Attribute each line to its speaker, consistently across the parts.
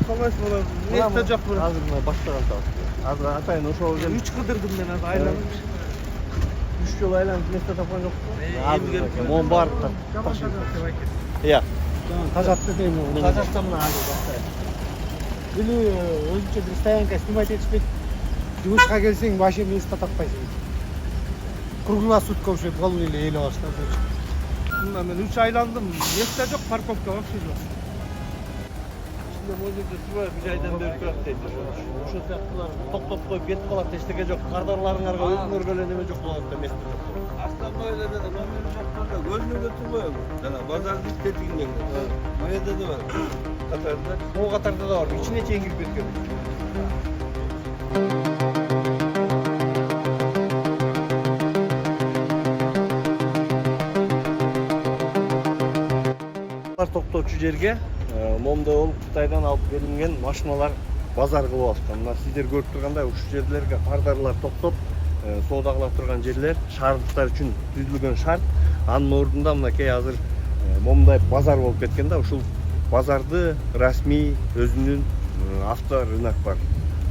Speaker 1: To'xtamaysiz bola. Nechta joq bor?
Speaker 2: Hozir mana boshqa hozir atayin o'sha o'lgan
Speaker 1: 3 qidirdim men hozir aylanib.
Speaker 2: 3 yo'l aylanib nechta topgan yo'qmi?
Speaker 1: Hozir
Speaker 2: Mon bor. Iya.
Speaker 3: Tajatты дейм.
Speaker 2: Tajatsa mana hozir.
Speaker 3: Или өзүнчө бир стоянка снимать этишпейт. Жумушка келсең вообще место таппайсың. Круглая сутка уже голын эле ээлеп алышты.
Speaker 1: Bundan ben 3 aylandım. Nechta joq parkovka вообще жоқ.
Speaker 2: Şimdi mozilde turar bir aydan beri turar deydi. O'sha siyaqtilar to'xtab qo'yib ketib qoladi, eштеге жоқ. Qardarlaringlarga o'zinglar bilan nima жоқ bo'ladi deb mestir жоқ.
Speaker 4: Aslında öyle de ben şapkada gözünü tutmuyor. Sana bazar dikkatini Nerede de var.
Speaker 2: Qatarda, o qatarda da var. İçine çeyin girip ketken. To'xtovchi yerga Momda olib Xitoydan olib kelingan mashinalar bozor qilib atgan. Mana sizlar ko'rib turgандай o'sha yerlarga qardarlar to'xtab, savdo qilib turgan yerlar shardlar uchun tuzilgan shart. Анын ордунда мынакей азыр момундай базар болуп кеткен да, ушул базарды расмий өзүнүн авто рынок бар.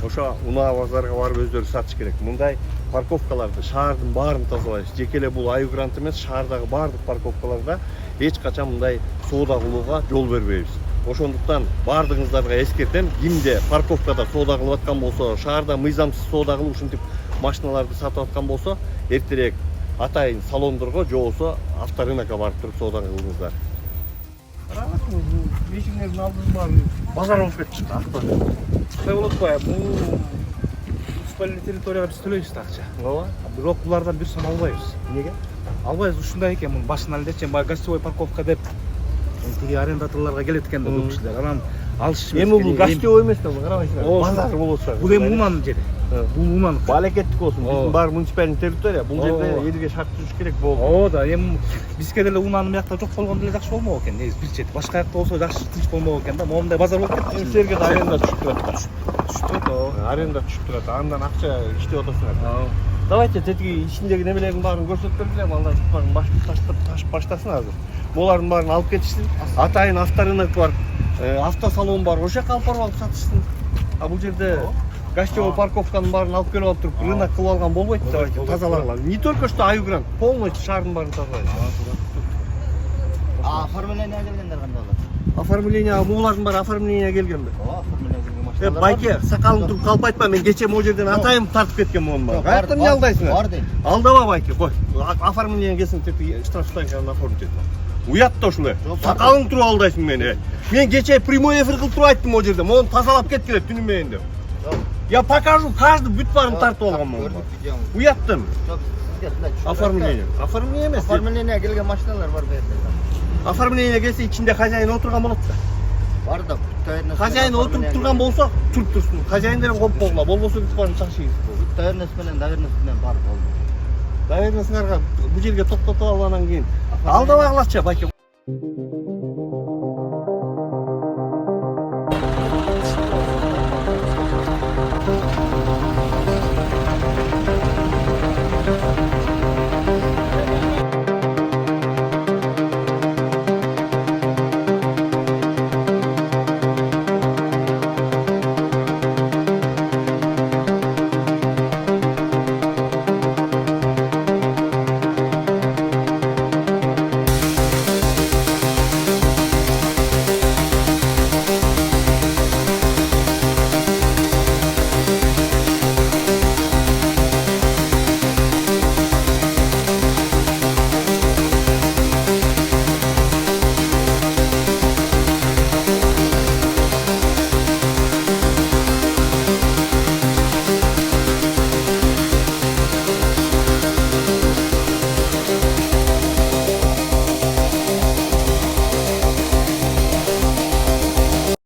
Speaker 2: Ошо унаа базарга барып өздөрү сатыш керек. Мындай парковкаларды шаардын баарын тазалайбыз. Жеке эле бул Аюгрант эмес, шаардагы баардык парковкаларда эч качан мындай соода кылууга жол бербейбиз. Ошондуктан баардыгыңыздарга эскертем, кимде парковкада соода кылып аткан болсо, шаарда мыйзамсыз соода кылып ушинтип машиналарды сатып аткан болсо, эртерээк атайын салондорго же болбосо авторынокко барып туруп соода кылыңыздар. Караңызбы, бул эшигиңердин алдыңызда базар болуп кетти.
Speaker 1: Кандай болот го? Бул муниципалдын территорияга биз төлөйбүз акча.
Speaker 2: Ооба.
Speaker 1: Бирок булардан бир сом албайбыз.
Speaker 2: Эмнеге?
Speaker 1: Албайбыз, ушундай экен, мунун башынан эле баягы гостевой парковка деп тиги арендаторлорго келет экен да бул кишилер. Анан алышып
Speaker 2: Эми бул гостевой эмес да, карабайсыңар. Базар болот.
Speaker 1: Бул эми унанын жери. Бул унан.
Speaker 2: Балекеттик болсун. Биздин бар муниципалдын территория. Бул жерде элге шарт түзүш керек болду.
Speaker 1: Ооба да, эми бизге деле унанын биякта жок болгондо деле жакшы болмок экен. Негизи бир чети. Башка жакта болсо жакшы тынч болмок экен да. Момундай базар болуп кетти.
Speaker 2: Эми силерге да аренда түшүп турат.
Speaker 1: Түшүп турат.
Speaker 2: Аренда түшүп турат. Андан акча иштеп атасыңар. Давайте тетиги ичиндеги немелердин баарын көрсөтүп берсем, алар баарын ташып баштасын азыр. Булардын баарын алып кетишsin. Атайын авторынок бар, автосалон бар, ошол жака алып барып алып сатышсын. А бул жерде гостевой парковканын баарын алып келип алып туруп, рынок кылып алган болбойт. Давайте тазалаңлар. Не только что Аюгрант, полностью шаардын баарын тазалайбыз.
Speaker 3: Оформление келгендер кандай болот?
Speaker 2: Оформление, булардын баары оформление келгенби?
Speaker 3: Ооба, оформление келген машиналар.
Speaker 2: Байке, сакалың туруп калып айтпа, мен кече могу жерден атайын тартып кеткен момун. Каяктан эмне алдайсың?
Speaker 3: Бар дейм.
Speaker 2: Алдама Байке, кой. Оформление келсин, штраф станцияны оформить et. Уят да ушулай. Сакалың туруп алдайсың мени. Мен кече прямой эфир кылып туруп айттым могу жерде. Мону тазалап кеткиле түнү менен деп. Я покажу, каждый бүт барын тартып алган могу. Уяттым. Оформление. Оформление эмес.
Speaker 3: Оформление келген машиналар бар бу жерде.
Speaker 2: Оформление келсе ичинде хозяин отурган болот да.
Speaker 3: Бар да,
Speaker 2: Хозяин отуруп турган болсо, туруп турсун. Хозяин деле коюп койгула, болбосо бүт барын чакшыйбыз.
Speaker 3: Доверенность менен бар болду.
Speaker 2: Доверенностьңарга бул жерге токтотуп алгандан кийин алдабагылачы Байке.